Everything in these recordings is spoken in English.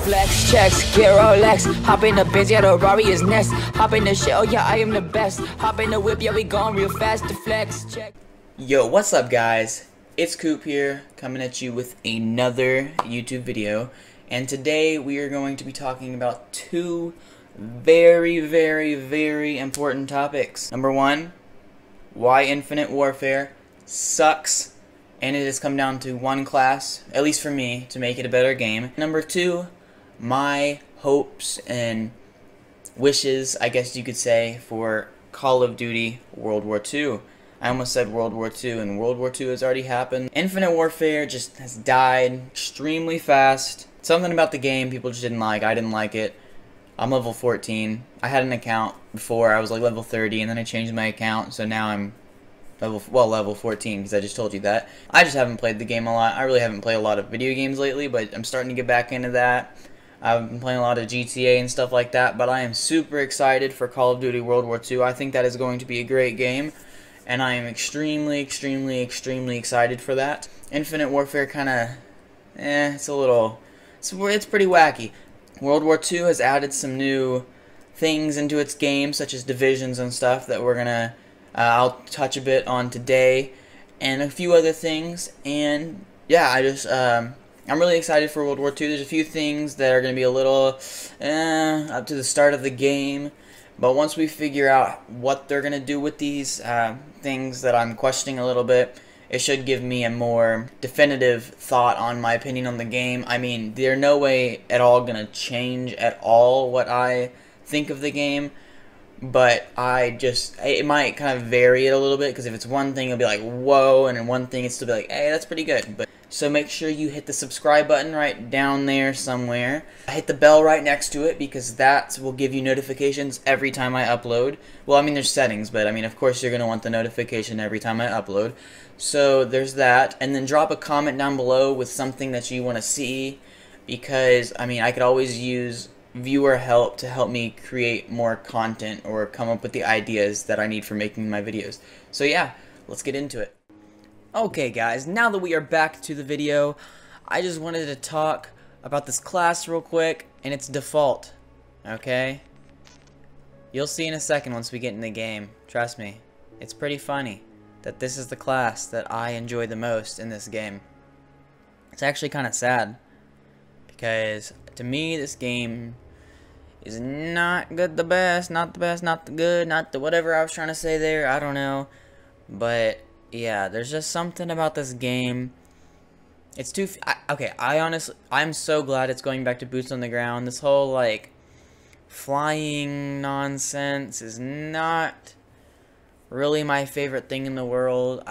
Flex checks, get Rolex. Hop in the Benz, yeah, the Rari is next. Hop in the shit, oh yeah, I am the best. Hop in the whip, yeah, we going real fast. The flex check. Yo, what's up, guys? It's Coop here, coming at you with another YouTube video. And today we are going to be talking about two very important topics. Number one, why Infinite Warfare sucks, and it has come down to one class, at least for me, to make it a better game. Number two, my hopes and wishes, I guess you could say, for Call of Duty World War II. I almost said World War II, and World War II has already happened. Infinite Warfare just has died extremely fast. Something about the game people just didn't like. I didn't like it. I'm level 14. I had an account before. I was like level 30, and then I changed my account, so now I'm level 14, because I just told you that. I just haven't played the game a lot. I really haven't played a lot of video games lately, but I'm starting to get back into that. I've been playing a lot of GTA and stuff like that, but I am super excited for Call of Duty World War II. I think that is going to be a great game, and I am extremely excited for that. Infinite Warfare kind of, it's pretty wacky. World War II has added some new things into its game, such as divisions and stuff that we're gonna, I'll touch a bit on today, and a few other things. And yeah, I'm really excited for World War II. There's a few things that are going to be a little up to the start of the game, but once we figure out what they're going to do with these things that I'm questioning a little bit, it should give me a more definitive thought on my opinion on the game. I mean, they're no way at all going to change at all what I think of the game, but it might kind of vary it a little bit, because if it's one thing, it'll be like, whoa, and in one thing, it'll still be like, hey, that's pretty good. But so make sure you hit the subscribe button right down there somewhere. Hit the bell right next to it, because that will give you notifications every time I upload. Well, I mean, there's settings, but I mean, of course, you're going to want the notification every time I upload. So there's that. And then drop a comment down below with something that you want to see, because, I mean, I could always use viewer help to help me create more content or come up with the ideas that I need for making my videos. So yeah, let's get into it. Okay guys, now that we are back to the video, I just wanted to talk about this class real quick and its default, okay? You'll see in a second once we get in the game. Trust me, it's pretty funny that this is the class that I enjoy the most in this game. It's actually kind of sad, because to me this game is not good, the best, not the best, not the good, not the whatever I was trying to say there, I don't know. But yeah, there's just something about this game. It's too I'm so glad it's going back to boots on the ground. This whole like flying nonsense is not really my favorite thing in the world.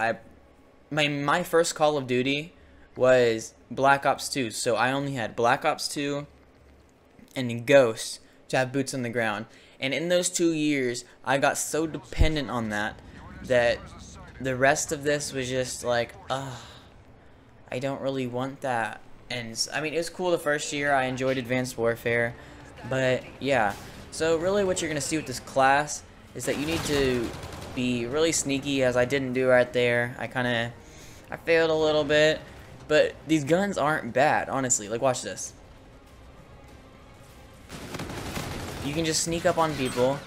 My first Call of Duty was Black Ops 2, so I only had Black Ops 2 and Ghost to have boots on the ground. And in those 2 years, I got so dependent on that the rest of this was just like, I don't really want that. And I mean, it was cool the first year. I enjoyed Advanced Warfare, but yeah. So really what you're going to see with this class is that you need to be really sneaky, as I didn't do right there. I failed a little bit, but these guns aren't bad, honestly. Like, watch this. You can just sneak up on people,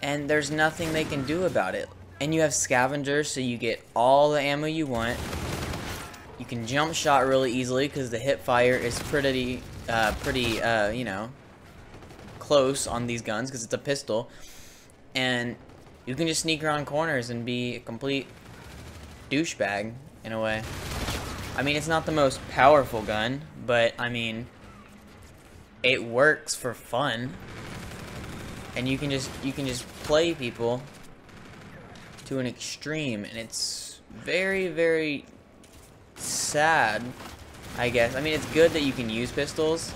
and there's nothing they can do about it. And you have scavengers, so you get all the ammo you want. You can jump shot really easily, because the hip fire is pretty, you know, close on these guns, because it's a pistol. And you can just sneak around corners and be a complete douchebag, in a way. I mean, it's not the most powerful gun, but, I mean, it works for fun. And you can just play people to an extreme, and it's very sad, I guess. I mean, it's good that you can use pistols,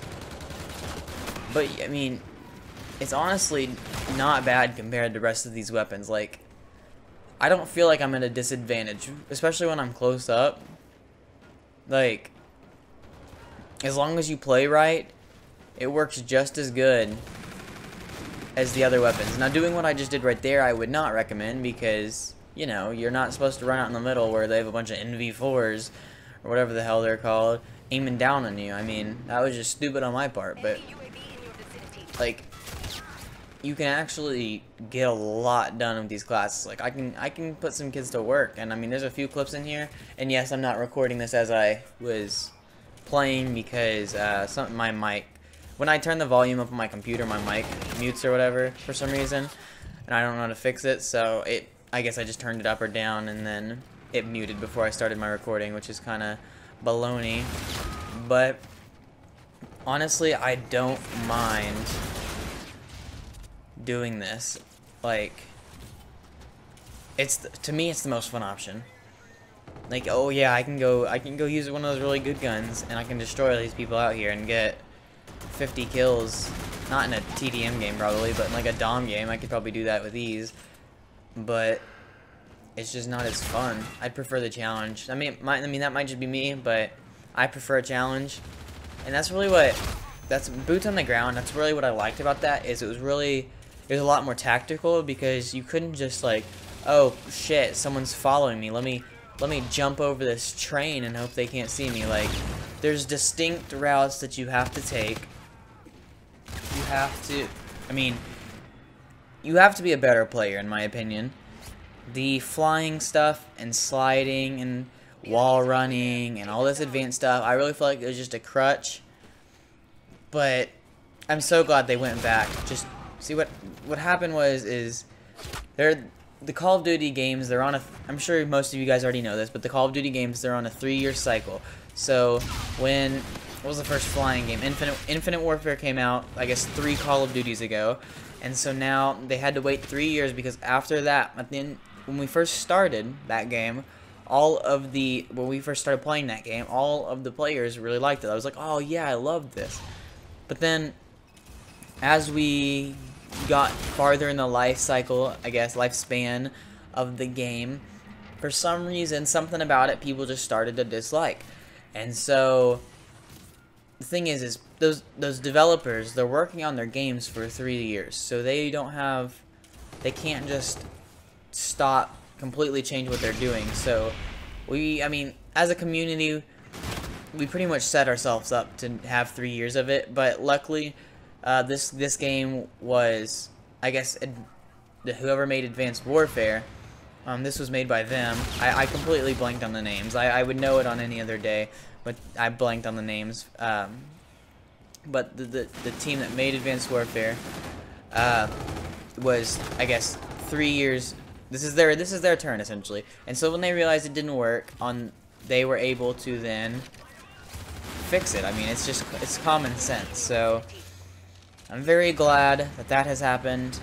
but I mean, it's honestly not bad compared to the rest of these weapons. Like, I don't feel like I'm at a disadvantage, especially when I'm close up. Like, as long as you play right, it works just as good as the other weapons. Now, doing what I just did right there, I would not recommend, because, you know, you're not supposed to run out in the middle where they have a bunch of NV4s or whatever the hell they're called, aiming down on you. I mean, that was just stupid on my part, but like, you can actually get a lot done with these classes. Like, I can put some kids to work, and I mean, there's a few clips in here, and yes, I'm not recording this as I was playing because my mic, when I turn the volume up on my computer, my mic mutes or whatever for some reason, and I don't know how to fix it, so I guess I just turned it up or down, and then it muted before I started my recording, which is kind of baloney. But honestly, I don't mind doing this. Like, to me it's the most fun option. Like, oh yeah, I can go use one of those really good guns and I can destroy these people out here and get 50 kills. Not in a TDM game probably, but in like a DOM game I could probably do that with ease. But it's just not as fun. I'd prefer the challenge. I mean that might just be me, but I prefer a challenge. And that's really that's boots on the ground. That's really what I liked about that, is it was a lot more tactical, because you couldn't just like, oh shit, someone's following me, let me jump over this train and hope they can't see me. Like, there's distinct routes that you have to take. You have to be a better player, in my opinion. The flying stuff and sliding and wall running and all this advanced stuff, I really feel like it was just a crutch. But I'm so glad they went back. Just see what happened is the Call of Duty games, they're on I'm sure most of you guys already know this, but the Call of Duty games, they're on a 3-year cycle. So what was the first flying game? Infinite Warfare came out, I guess, 3 Call of Duties ago. And so now they had to wait 3 years, because after that, when we first started that game, when we first started playing that game, all of the players really liked it. I was like, oh yeah, I love this. But then, as we got farther in the life cycle, I guess, lifespan of the game, for some reason, something about it, people just started to dislike. And so, the thing is those developers, they're working on their games for 3 years, so they can't just stop, completely change what they're doing. So, I mean, as a community, we pretty much set ourselves up to have 3 years of it, but luckily, this game was, I guess, whoever made Advanced Warfare, this was made by them. I completely blanked on the names. I would know it on any other day, but I blanked on the names. But the team that made Advanced Warfare was, I guess, 3 years. This is their turn, essentially. And so when they realized it didn't work, they were able to then fix it. I mean, it's common sense. So I'm very glad that has happened,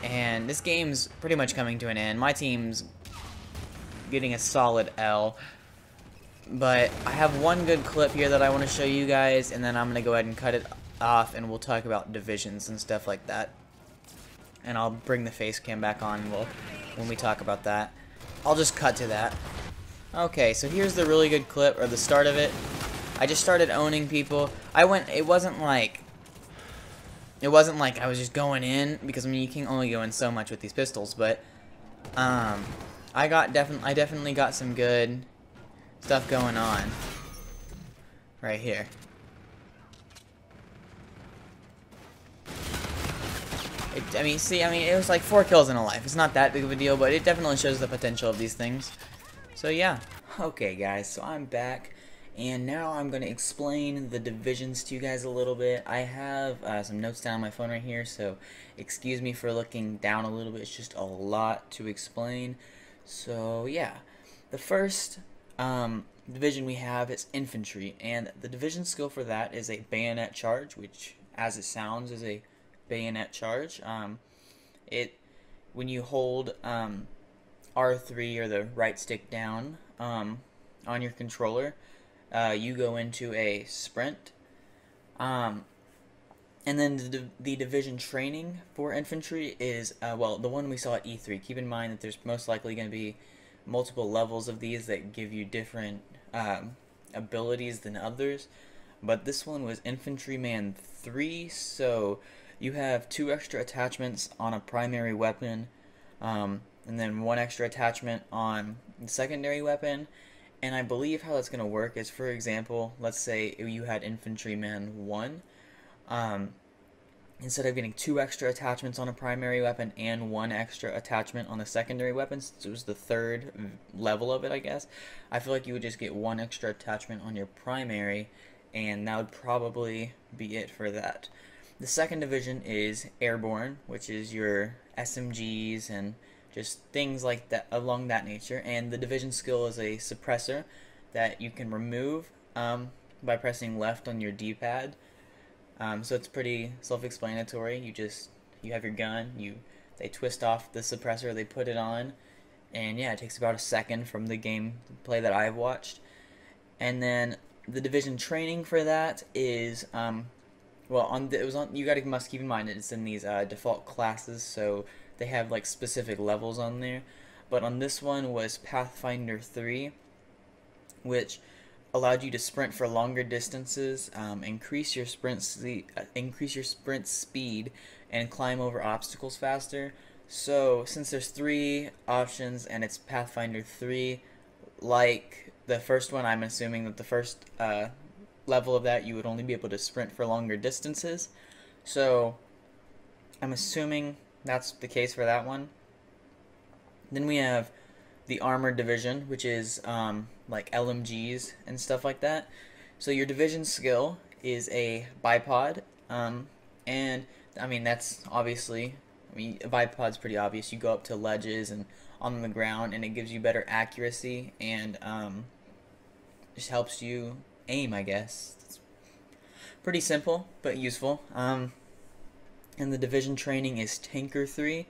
and this game's pretty much coming to an end. My team's getting a solid L, but I have one good clip here that I want to show you guys, and then I'm going to go ahead and cut it off, and we'll talk about divisions and stuff like that. And I'll bring the face cam back on when we talk about that. I'll just cut to that. Okay, so here's the really good clip, or the start of it. I just started owning people. It wasn't like I was just going in, because I mean, you can only go in so much with these pistols, but I definitely got some good stuff going on right here. It was like 4 kills in a life. It's not that big of a deal, but it definitely shows the potential of these things. So yeah. Okay guys, so I'm back, and now I'm going to explain the divisions to you guys a little bit. I have some notes down on my phone right here, so excuse me for looking down a little bit. It's just a lot to explain. So yeah, the first division we have is infantry, and the division skill for that is a bayonet charge, which, as it sounds, is a bayonet charge. When you hold R3 or the right stick down on your controller, you go into a sprint. And then the division training for infantry is, well, the one we saw at E3. Keep in mind that there's most likely going to be multiple levels of these that give you different abilities than others. But this one was Infantryman 3, so you have 2 extra attachments on a primary weapon, and then 1 extra attachment on the secondary weapon, And I believe how that's going to work is, for example, let's say you had Infantryman 1. Um, Instead of getting 2 extra attachments on a primary weapon and 1 extra attachment on a secondary weapon, since it was the 3rd level of it, I guess, I feel like you would just get 1 extra attachment on your primary, and that would probably be it for that. The second division is Airborne, which is your SMGs and just things like that along that nature, and the division skill is a suppressor that you can remove by pressing left on your D-pad. So it's pretty self-explanatory. You have your gun, they twist off the suppressor, they put it on, and yeah, it takes about a second from the gameplay that I've watched. And then the division training for that is you must keep in mind it's in these default classes, so they have like specific levels on there. But on this one was Pathfinder 3, which allowed you to sprint for longer distances, increase your sprint speed, and climb over obstacles faster. So since there's 3 options and it's Pathfinder 3, like the first one, I'm assuming that the first level of that you would only be able to sprint for longer distances. So I'm assuming that's the case for that one. Then we have the Armored Division, which is like LMGs and stuff like that. So your division skill is a bipod, and I mean that's obviously, a bipod's pretty obvious. You go up to ledges and on the ground, and it gives you better accuracy and just helps you aim, I guess. It's pretty simple but useful. And the division training is Tanker 3,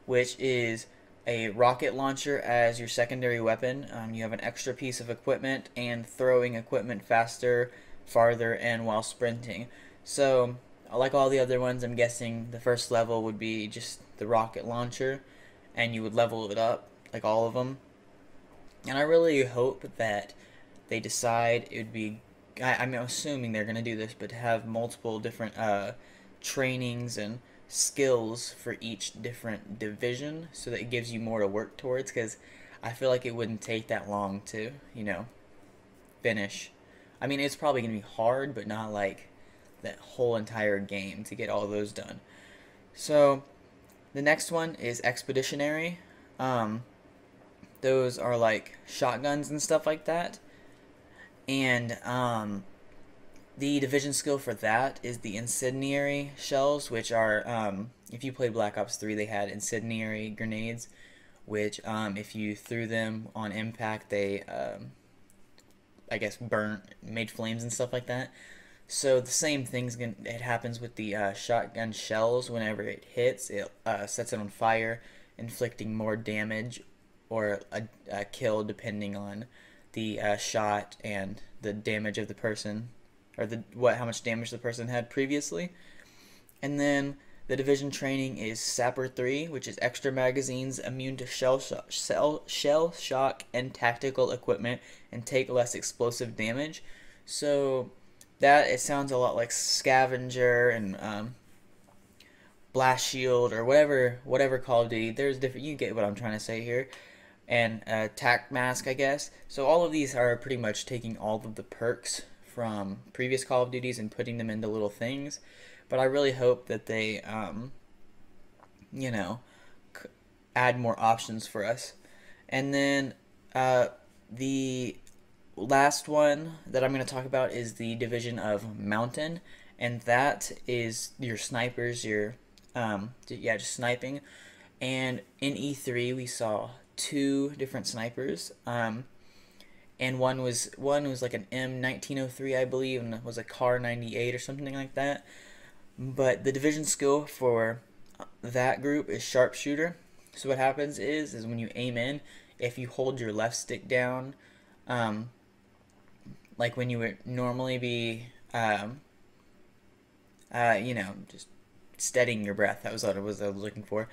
which is a rocket launcher as your secondary weapon. You have an extra piece of equipment and throwing equipment faster, farther, and while sprinting. So, like all the other ones, I'm guessing the first level would be just the rocket launcher, and you would level it up, like all of them. And I really hope that they decide it would be, I'm assuming they're going to do this, but to have multiple different trainings and skills for each different division, so that it gives you more to work towards, because I feel like it wouldn't take that long to, finish. I mean, it's probably going to be hard, but not like that whole entire game to get all those done. So the next one is Expeditionary. Those are like shotguns and stuff like that. And the division skill for that is the incendiary shells, which are, if you played Black Ops 3, they had incendiary grenades, which if you threw them on impact, they, I guess, made flames and stuff like that. So the same thing's it happens with the shotgun shells. Whenever it hits, it sets it on fire, inflicting more damage or a kill depending on the shot and the damage of the person, or how much damage the person had previously. And then the division training is Sapper 3, which is extra magazines, immune to shell shock and tactical equipment, and take less explosive damage. So it sounds a lot like Scavenger and Blast Shield, or whatever Call of Duty. There's different. You get what I'm trying to say here. And Tac Mask, I guess. So all of these are pretty much taking all of the perks from previous Call of Duties and putting them into little things. But I really hope that they, add more options for us. And then the last one that I'm going to talk about is the division of Mountain, and that is your snipers, just sniping. And in E3 we saw 2 different snipers, and one was like an M1903, I believe, and it was a Car 98 or something like that. But the division skill for that group is Sharpshooter. So what happens is when you aim in, if you hold your left stick down, like when you would normally be, just steadying your breath. That was what I was looking for.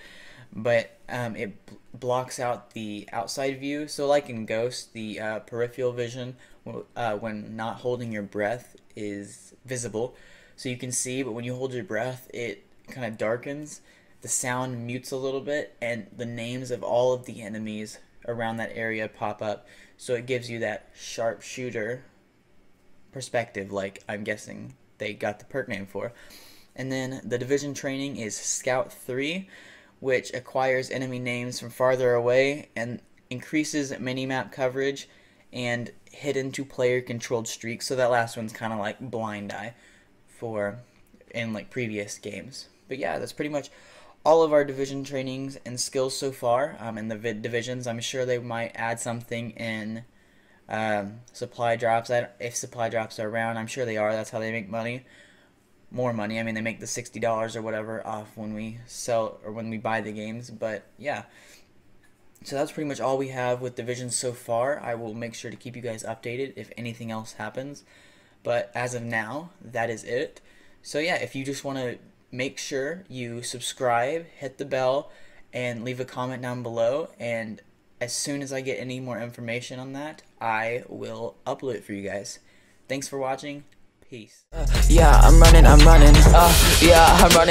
But it blocks out the outside view. So like in Ghost, the peripheral vision, when not holding your breath, is visible. So you can see, but when you hold your breath, it kind of darkens. The sound mutes a little bit, and the names of all of the enemies around that area pop up, so it gives you that sharpshooter perspective, like I'm guessing they got the perk name for. And then the division training is Scout 3, which acquires enemy names from farther away and increases minimap coverage and hidden to player controlled streaks. So that last one's kind of like Blind Eye for in like previous games. But yeah, that's pretty much all of our division trainings and skills so far in the divisions. I'm sure they might add something in supply drops. If supply drops are around, I'm sure they are. That's how they make money. More money. I mean, they make the $60 or whatever off when we sell or when we buy the games. But yeah, so that's pretty much all we have with divisions so far. I will make sure to keep you guys updated if anything else happens, but as of now, that is it. So yeah, if you just want to make sure you subscribe, hit the bell, and leave a comment down below, and as soon as I get any more information on that, I will upload it for you guys. Thanks for watching. Peace. Yeah, I'm running, yeah, I'm running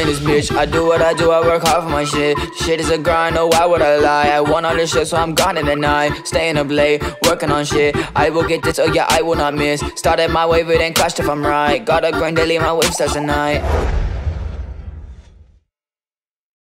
this bitch. I do what I do, I work hard for my shit. Shit is a grind, oh why would I lie? I want all this shit, so I'm gone in the night. Staying up late, working on shit. I will get this, oh yeah, I will not miss. Started my wave, it ain't crashed if I'm right. Gotta grind daily, my wave starts at night.